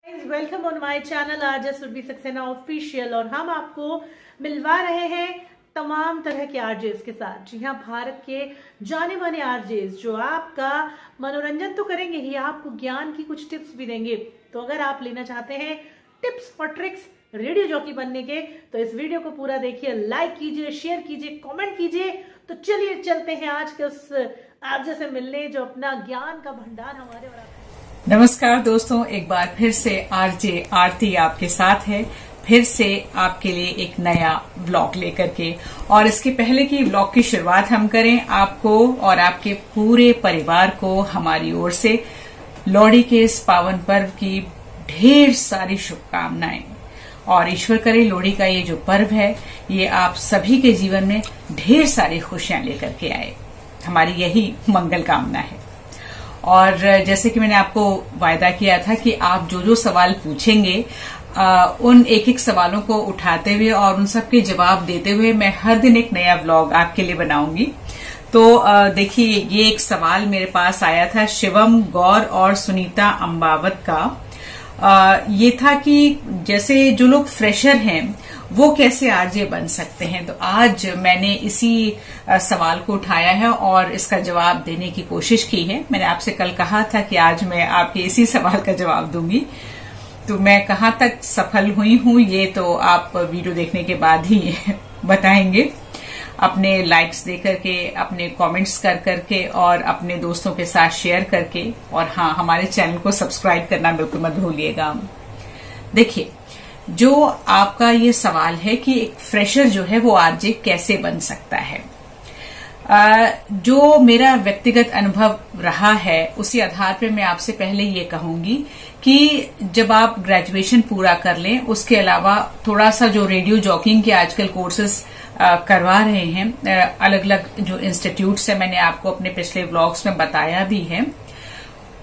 Welcome on my channel RJ Surbhi Saxena official. और हम आपको मिलवा रहे हैं तमाम तरह के आरजेस के साथ। जी हाँ, भारत के जाने माने आरजेस जो आपका मनोरंजन तो करेंगे ही, आपको ज्ञान की कुछ टिप्स भी देंगे। तो अगर आप लेना चाहते हैं टिप्स और ट्रिक्स रेडियो जॉकी बनने के, तो इस वीडियो को पूरा देखिए, लाइक कीजिए, शेयर कीजिए, कमेंट कीजिए। तो चलिए चलते हैं आज के उस आरजे से मिलने जो अपना ज्ञान का भंडार हमारे और आपके। नमस्कार दोस्तों, एक बार फिर से आरजे आरती आपके साथ है, फिर से आपके लिए एक नया व्लॉग लेकर के। और इसके पहले की व्लॉग की शुरुआत हम करें, आपको और आपके पूरे परिवार को हमारी ओर से लोहड़ी के इस पावन पर्व की ढेर सारी शुभकामनाएं। और ईश्वर करे लोहड़ी का ये जो पर्व है, ये आप सभी के जीवन में ढेर सारी खुशियां लेकर के आए, हमारी यही मंगल कामना है। और जैसे कि मैंने आपको वायदा किया था कि आप जो जो सवाल पूछेंगे उन एक एक सवालों को उठाते हुए और उन सब के जवाब देते हुए मैं हर दिन एक नया व्लॉग आपके लिए बनाऊंगी। तो देखिए, ये एक सवाल मेरे पास आया था शिवम गौर और सुनीता अम्बावत का। ये था कि जैसे जो लोग फ्रेशर हैं वो कैसे आरजे बन सकते हैं। तो आज मैंने इसी सवाल को उठाया है और इसका जवाब देने की कोशिश की है। मैंने आपसे कल कहा था कि आज मैं आपके इसी सवाल का जवाब दूंगी। तो मैं कहाँ तक सफल हुई हूँ ये तो आप वीडियो देखने के बाद ही बताएंगे, अपने लाइक्स दे करके, अपने कमेंट्स कर करके और अपने दोस्तों के साथ शेयर करके। और हाँ, हमारे चैनल को सब्सक्राइब करना बिल्कुल मत भूलिएगा। देखिए, जो आपका ये सवाल है कि एक फ्रेशर जो है वो आरजे कैसे बन सकता है, जो मेरा व्यक्तिगत अनुभव रहा है उसी आधार पे मैं आपसे पहले ये कहूंगी कि जब आप ग्रेजुएशन पूरा कर लें, उसके अलावा थोड़ा सा जो रेडियो जॉकिंग के आजकल कोर्सेज करवा रहे हैं अलग अलग जो इंस्टीट्यूट्स है, मैंने आपको अपने पिछले व्लॉग्स में बताया भी है,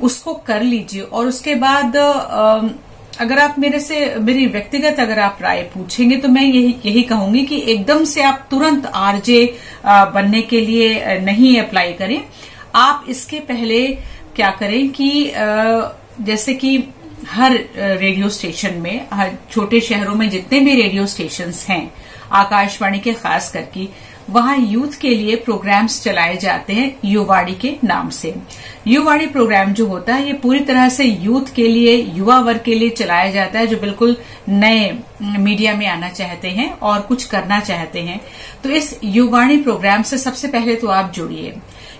उसको कर लीजिए। और उसके बाद अगर आप मेरी व्यक्तिगत अगर आप राय पूछेंगे तो मैं यही कहूंगी कि एकदम से आप तुरंत आरजे बनने के लिए नहीं अप्लाई करें। आप इसके पहले क्या करें कि जैसे कि हर रेडियो स्टेशन में, हर छोटे शहरों में जितने भी रेडियो स्टेशंस हैं, आकाशवाणी के खास करके, वहां यूथ के लिए प्रोग्राम्स चलाए जाते हैं युवाड़ी के नाम से। युवाड़ी प्रोग्राम जो होता है ये पूरी तरह से यूथ के लिए, युवा वर्ग के लिए चलाया जाता है जो बिल्कुल नए मीडिया में आना चाहते हैं और कुछ करना चाहते हैं। तो इस युवाणी प्रोग्राम से सबसे पहले तो आप जुड़िए,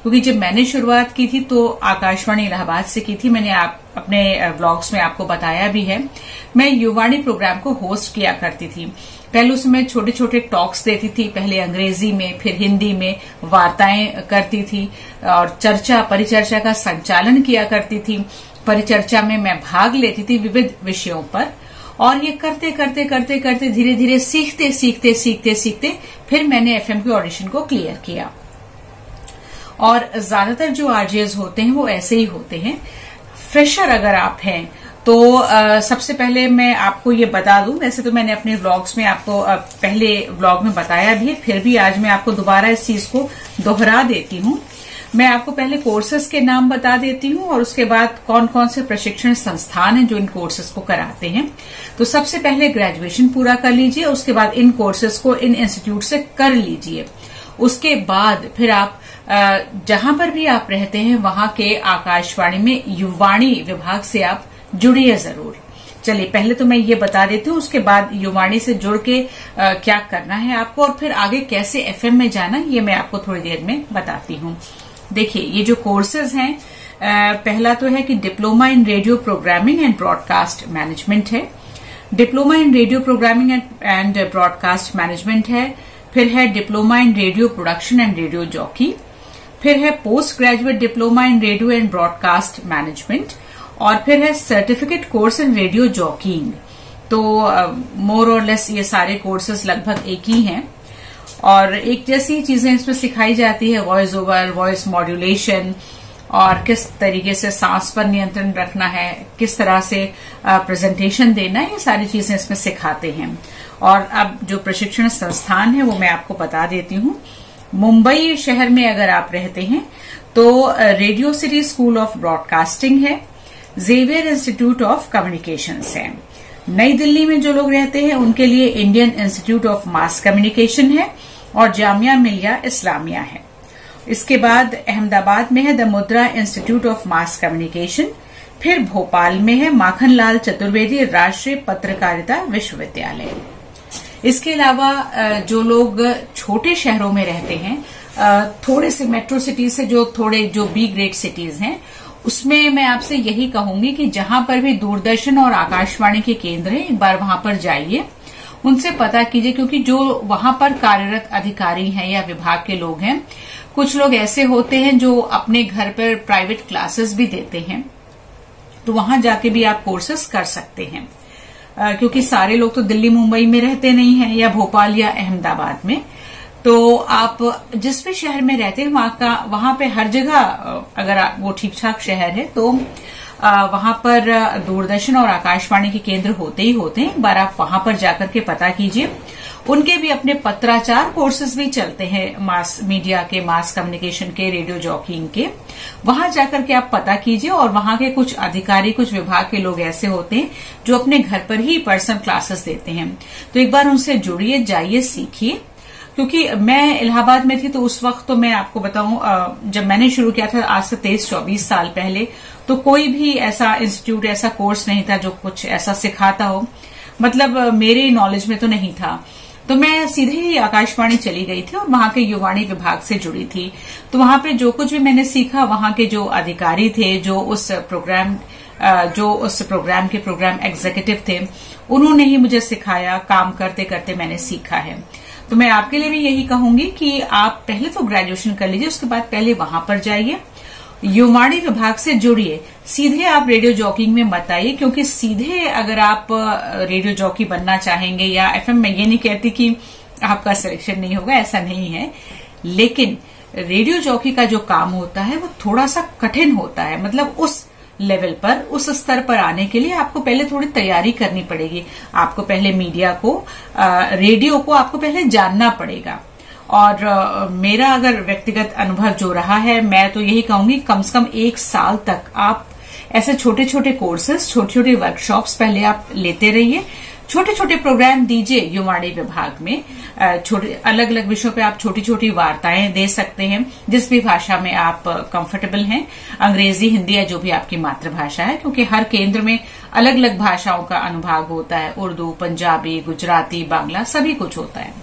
क्योंकि जब मैंने शुरुआत की थी तो आकाशवाणी इलाहाबाद से की थी। मैंने अपने व्लॉग्स में आपको बताया भी है। मैं युवाणी प्रोग्राम को होस्ट किया करती थी। पहले उसमें छोटे छोटे टॉक्स देती थी, पहले अंग्रेजी में, फिर हिंदी में वार्ताएं करती थी और परिचर्चा का संचालन किया करती थी। परिचर्चा में मैं भाग लेती थी विविध विषयों पर। और ये करते करते करते करते धीरे धीरे सीखते फिर मैंने एफएम के ऑडिशन को क्लियर किया। और ज्यादातर जो आरजेस होते हैं वो ऐसे ही होते हैं। फ्रेशर अगर आप हैं तो सबसे पहले मैं आपको ये बता दूं, वैसे तो मैंने अपने व्लॉग्स में आपको पहले व्लॉग में बताया भी है, फिर भी आज मैं आपको दोबारा इस चीज को दोहरा देती हूं। मैं आपको पहले कोर्सेज के नाम बता देती हूं और उसके बाद कौन कौन से प्रशिक्षण संस्थान हैं जो इन कोर्सेज को कराते हैं। तो सबसे पहले ग्रेजुएशन पूरा कर लीजिए, उसके बाद इन कोर्सेज को इन इंस्टीट्यूट से कर लीजिए। उसके बाद फिर आप जहां पर भी आप रहते हैं वहां के आकाशवाणी में युवाणी विभाग से आप जुड़िए जरूर। चलिए, पहले तो मैं ये बता देती हूँ, उसके बाद युवाणी से जुड़ के क्या करना है आपको और फिर आगे कैसे एफएम में जाना, ये मैं आपको थोड़ी देर में बताती हूँ। देखिए, ये जो कोर्सेज हैं, पहला तो है कि diploma in radio programming and broadcast management है। Diploma in radio programming and broadcast management है। फिर है diploma in radio production and radio jockey. फिर है post graduate diploma in radio and broadcast management. और फिर है certificate course in radio jockeying. तो मोर और लेस ये सारे कोर्सेज लगभग एक ही हैं और एक जैसी चीजें इसमें सिखाई जाती है, वॉइस ओवर, वॉइस मॉड्यूलेशन, और किस तरीके से सांस पर नियंत्रण रखना है, किस तरह से प्रेजेंटेशन देना है, ये सारी चीजें इसमें सिखाते हैं। और अब जो प्रशिक्षण संस्थान है वो मैं आपको बता देती हूँ। मुंबई शहर में अगर आप रहते हैं तो radio city school of broadcasting है, जेवियर इंस्टीट्यूट ऑफ कम्युनिकेशंस है। नई दिल्ली में जो लोग रहते हैं उनके लिए Indian institute of mass communication है और जामिया मिलिया इस्लामिया है। इसके बाद अहमदाबाद में है द मुद्रा इंस्टीट्यूट ऑफ मास कम्युनिकेशन। फिर भोपाल में है माखनलाल चतुर्वेदी राष्ट्रीय पत्रकारिता विश्वविद्यालय। इसके अलावा जो लोग छोटे शहरों में रहते हैं, थोड़े से मेट्रो सिटीज से जो बी ग्रेड सिटीज हैं, उसमें मैं आपसे यही कहूंगी कि जहां पर भी दूरदर्शन और आकाशवाणी के केंद्र हैं, एक बार वहां पर जाइए, उनसे पता कीजिए, क्योंकि जो वहां पर कार्यरत अधिकारी हैं या विभाग के लोग हैं, कुछ लोग ऐसे होते हैं जो अपने घर पर प्राइवेट क्लासेस भी देते हैं, तो वहां जाके भी आप कोर्सेस कर सकते हैं। क्योंकि सारे लोग तो दिल्ली मुंबई में रहते नहीं हैं या भोपाल या अहमदाबाद में, तो आप जिस भी शहर में रहते हैं वहां पे हर जगह अगर वो ठीक ठाक शहर है तो वहां पर दूरदर्शन और आकाशवाणी के केंद्र होते ही होते हैं। एक बार आप वहां पर जाकर के पता कीजिए। उनके भी अपने पत्राचार कोर्सेज भी चलते हैं, मास मीडिया के, मास कम्युनिकेशन के, रेडियो जॉकिंग के। वहां जाकर के आप पता कीजिए और वहां के कुछ अधिकारी, कुछ विभाग के लोग ऐसे होते हैं जो अपने घर पर ही पर्सनल क्लासेस देते हैं, तो एक बार उनसे जुड़िए, जाइए, सीखिए। क्योंकि मैं इलाहाबाद में थी तो उस वक्त तो मैं आपको बताऊं, जब मैंने शुरू किया था आज से 23-24 साल पहले, तो कोई भी ऐसा इंस्टीट्यूट, ऐसा कोर्स नहीं था जो कुछ ऐसा सिखाता हो, मतलब मेरे नॉलेज में तो नहीं था। तो मैं सीधे ही आकाशवाणी चली गई थी और वहां के युवाणी विभाग से जुड़ी थी। तो वहां पे जो कुछ भी मैंने सीखा, वहां के जो अधिकारी थे, जो उस प्रोग्राम के प्रोग्राम एग्जीक्यूटिव थे, उन्होंने ही मुझे सिखाया। काम करते करते मैंने सीखा है। तो मैं आपके लिए भी यही कहूंगी कि आप पहले तो ग्रेजुएशन कर लीजिए, उसके बाद पहले वहां पर जाइए, युवाणी विभाग से जुड़िए। सीधे आप रेडियो जॉकिंग में मत आइए, क्योंकि सीधे अगर आप रेडियो जॉकी बनना चाहेंगे या एफएम, मैं ये नहीं कहती कि आपका सिलेक्शन नहीं होगा, ऐसा नहीं है, लेकिन रेडियो जॉकी का जो काम होता है वो थोड़ा सा कठिन होता है। मतलब उस लेवल पर, उस स्तर पर आने के लिए आपको पहले थोड़ी तैयारी करनी पड़ेगी। आपको पहले मीडिया को, रेडियो को आपको पहले जानना पड़ेगा। और मेरा अगर व्यक्तिगत अनुभव जो रहा है, मैं तो यही कहूंगी कम से कम 1 साल तक आप ऐसे छोटे छोटे कोर्सेज, छोटे छोटे वर्कशॉप्स पहले आप लेते रहिए। छोटे छोटे प्रोग्राम दीजिए युवाणी विभाग में। छोटे अलग अलग विषयों पे आप छोटी छोटी वार्ताएं दे सकते हैं, जिस भी भाषा में आप कंफर्टेबल हैं, अंग्रेजी, हिंदी या जो भी आपकी मातृभाषा है, क्योंकि हर केंद्र में अलग अलग भाषाओं का अनुभाग होता है। उर्दू, पंजाबी, गुजराती, बांग्ला, सभी कुछ होता है।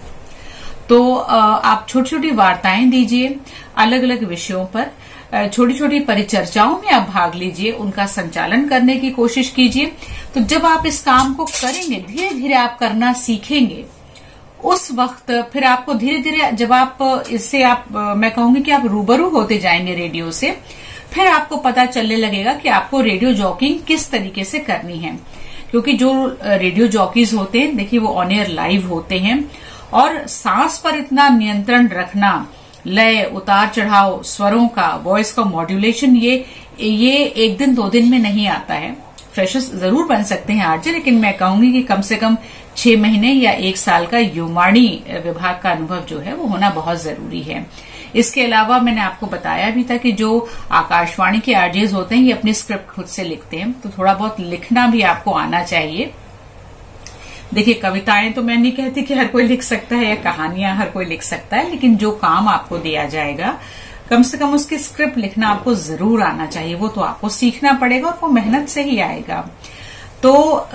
तो आप छोटी छोटी वार्ताएं दीजिए अलग अलग विषयों पर। छोटी छोटी परिचर्चाओं में आप भाग लीजिए, उनका संचालन करने की कोशिश कीजिए। तो जब आप इस काम को करेंगे, धीरे धीरे आप करना सीखेंगे, उस वक्त फिर आपको धीरे धीरे, जब आप इससे मैं कहूंगी कि आप रूबरू होते जाएंगे रेडियो से, फिर आपको पता चलने लगेगा कि आपको रेडियो जॉकिंग किस तरीके से करनी है। क्योंकि जो रेडियो जॉकीज होते हैं, देखिए वो ऑन एयर लाइव होते हैं, और सांस पर इतना नियंत्रण रखना, लय, उतार चढ़ाव, स्वरों का, वॉइस का मॉड्यूलेशन, ये 1 दिन 2 दिन में नहीं आता है। फ्रेशर्स जरूर बन सकते हैं आरजे, लेकिन मैं कहूंगी कि कम से कम 6 महीने या 1 साल का युवाणी विभाग का अनुभव जो है वो होना बहुत जरूरी है। इसके अलावा मैंने आपको बताया भी था कि जो आकाशवाणी के आरजेज होते हैं, ये अपनी स्क्रिप्ट खुद से लिखते हैं, तो थोड़ा बहुत लिखना भी आपको आना चाहिए। देखिए, कविताएं तो मैं नहीं कहती कि हर कोई लिख सकता है, या कहानियां हर कोई लिख सकता है, लेकिन जो काम आपको दिया जाएगा, कम से कम उसकी स्क्रिप्ट लिखना आपको जरूर आना चाहिए। वो तो आपको सीखना पड़ेगा और वो मेहनत से ही आएगा। तो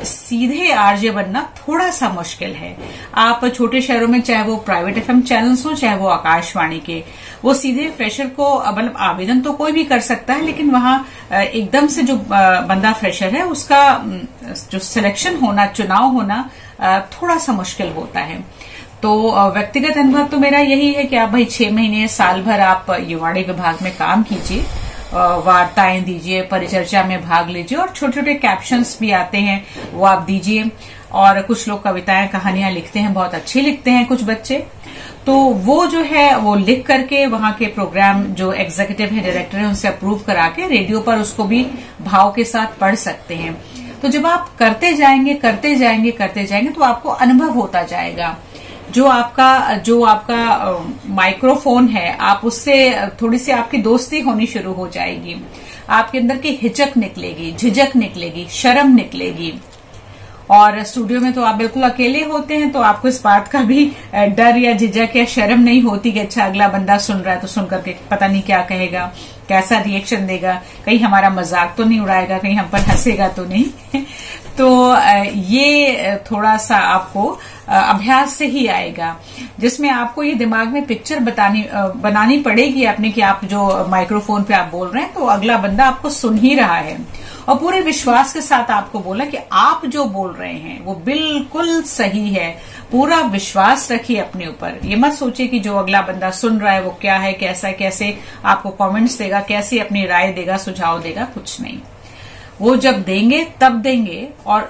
सीधे आरजे बनना थोड़ा सा मुश्किल है। आप छोटे शहरों में, चाहे वो प्राइवेट एफएम चैनल्स हो, चाहे वो आकाशवाणी के, वो सीधे फ्रेशर को, मतलब आवेदन तो कोई भी कर सकता है, लेकिन वहां एकदम से जो बंदा फ्रेशर है, उसका जो सिलेक्शन होना, चुनाव होना थोड़ा सा मुश्किल होता है। तो व्यक्तिगत अनुभव तो मेरा यही है कि आप भाई 6 महीने, साल भर आप युवाणी विभाग में काम कीजिए, वार्ताएं दीजिए, परिचर्चा में भाग लीजिए, और छोटे छोटे कैप्शंस भी आते हैं वो आप दीजिए। और कुछ लोग कविताएं, कहानियां लिखते हैं, बहुत अच्छी लिखते हैं कुछ बच्चे, तो वो जो है वो लिख करके वहां के प्रोग्राम जो एग्जीक्यूटिव है, डायरेक्टर है, उनसे अप्रूव करा के रेडियो पर उसको भी भाव के साथ पढ़ सकते हैं। तो जब आप करते जाएंगे तो आपको अनुभव होता जाएगा। जो आपका माइक्रोफोन है, आप उससे थोड़ी सी आपकी दोस्ती होनी शुरू हो जाएगी। आपके अंदर की हिचक निकलेगी, झिझक निकलेगी, शर्म निकलेगी। और स्टूडियो में तो आप बिल्कुल अकेले होते हैं, तो आपको इस बात का भी डर या झिझक या शर्म नहीं होती कि अच्छा अगला बंदा सुन रहा है तो सुन करके पता नहीं क्या कहेगा, कैसा रिएक्शन देगा, कहीं हमारा मजाक तो नहीं उड़ाएगा, कहीं हम पर हंसेगा तो नहीं। तो ये थोड़ा सा आपको अभ्यास से ही आएगा, जिसमें आपको ये दिमाग में पिक्चर बनानी पड़ेगी अपने कि आप जो माइक्रोफोन पे आप बोल रहे हैं तो अगला बंदा आपको सुन ही रहा है, और पूरे विश्वास के साथ आपको बोला कि आप जो बोल रहे हैं वो बिल्कुल सही है। पूरा विश्वास रखिए अपने ऊपर। ये मत सोचिए कि जो अगला बंदा सुन रहा है वो क्या है, कैसा, कैसे आपको कमेंट्स देगा, कैसे अपनी राय देगा, सुझाव देगा, कुछ नहीं। वो जब देंगे तब देंगे, और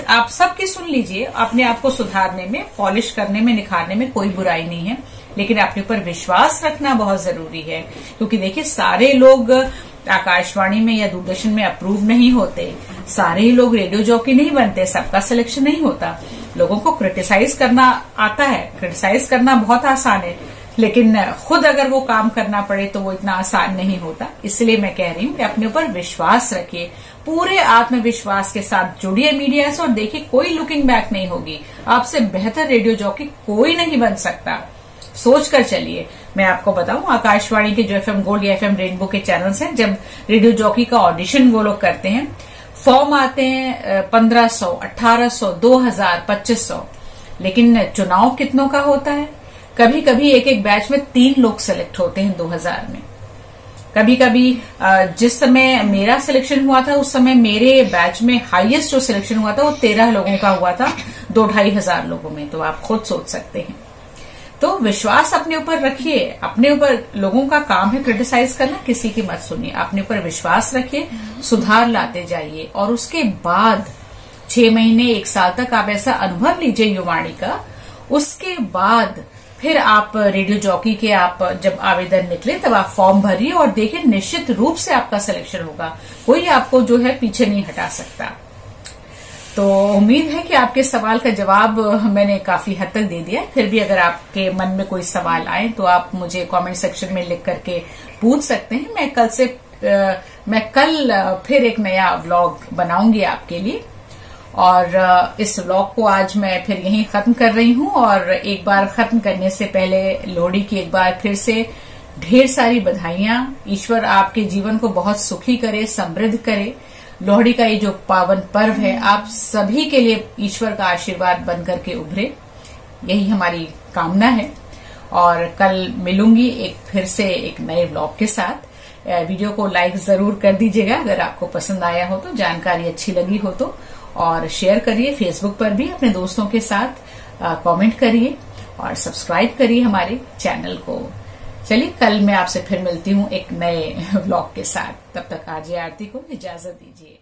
आप सबकी सुन लीजिए। अपने आप को सुधारने में, पॉलिश करने में, निखारने में कोई बुराई नहीं है, लेकिन अपने ऊपर विश्वास रखना बहुत जरूरी है। क्योंकि देखिए, सारे लोग आकाशवाणी में या दूरदर्शन में अप्रूव नहीं होते, सारे ही लोग रेडियो जॉकी नहीं बनते, सबका सिलेक्शन नहीं होता। लोगों को क्रिटिसाइज करना आता है, क्रिटिसाइज करना बहुत आसान है, लेकिन खुद अगर वो काम करना पड़े तो वो इतना आसान नहीं होता। इसलिए मैं कह रही हूँ कि अपने ऊपर विश्वास रखिए, पूरे आत्मविश्वास के साथ जुड़िए मीडिया से, और देखिए कोई लुकिंग बैक नहीं होगी। आपसे बेहतर रेडियो जॉकी कोई नहीं बन सकता। सोच कर चलिए। मैं आपको बताऊं, आकाशवाणी के जो FM गोल्ड या FM रेनबो के चैनल्स हैं, जब रेडियो जॉकी का ऑडिशन वो लोग करते हैं, फॉर्म आते हैं 1500, 1800, 2000, 2500, लेकिन चुनाव कितनों का होता है? कभी कभी एक एक बैच में 3 लोग सेलेक्ट होते हैं 2000 में। कभी कभी जिस समय मेरा सिलेक्शन हुआ था, उस समय मेरे बैच में हाईएस्ट जो सिलेक्शन हुआ था वो 13 लोगों का हुआ था 2-2.5 हजार लोगों में। तो आप खुद सोच सकते हैं। तो विश्वास अपने ऊपर रखिए। अपने ऊपर, लोगों का काम है क्रिटिसाइज करना, किसी की मत सुनिए। अपने ऊपर विश्वास रखिए, सुधार लाते जाइए, और उसके बाद 6 महीने 1 साल तक आप ऐसा अनुभव लीजिए युवाणी का। उसके बाद फिर आप रेडियो जॉकी के आप जब आवेदन निकले तब आप फॉर्म भरिए, और देखिए निश्चित रूप से आपका सिलेक्शन होगा। कोई आपको जो है पीछे नहीं हटा सकता। तो उम्मीद है कि आपके सवाल का जवाब मैंने काफी हद तक दे दिया है। फिर भी अगर आपके मन में कोई सवाल आए तो आप मुझे कमेंट सेक्शन में लिख करके पूछ सकते हैं। मैं कल फिर एक नया व्लॉग बनाऊंगी आपके लिए, और इस व्लॉग को आज मैं फिर यहीं खत्म कर रही हूं। और एक बार खत्म करने से पहले लोहड़ी की एक बार फिर से ढेर सारी बधाइयां। ईश्वर आपके जीवन को बहुत सुखी करे, समृद्ध करे। लोहड़ी का ये जो पावन पर्व है, आप सभी के लिए ईश्वर का आशीर्वाद बनकर के उभरे, यही हमारी कामना है। और कल मिलूंगी फिर से एक नए व्लॉग के साथ। वीडियो को लाइक जरूर कर दीजिएगा अगर आपको पसंद आया हो तो, जानकारी अच्छी लगी हो तो, और शेयर करिए फेसबुक पर भी अपने दोस्तों के साथ, कमेंट करिए और सब्सक्राइब करिए हमारे चैनल को। चलिए, कल मैं आपसे फिर मिलती हूँ एक नए व्लॉग के साथ। तब तक आरजे आरती को इजाजत दीजिए।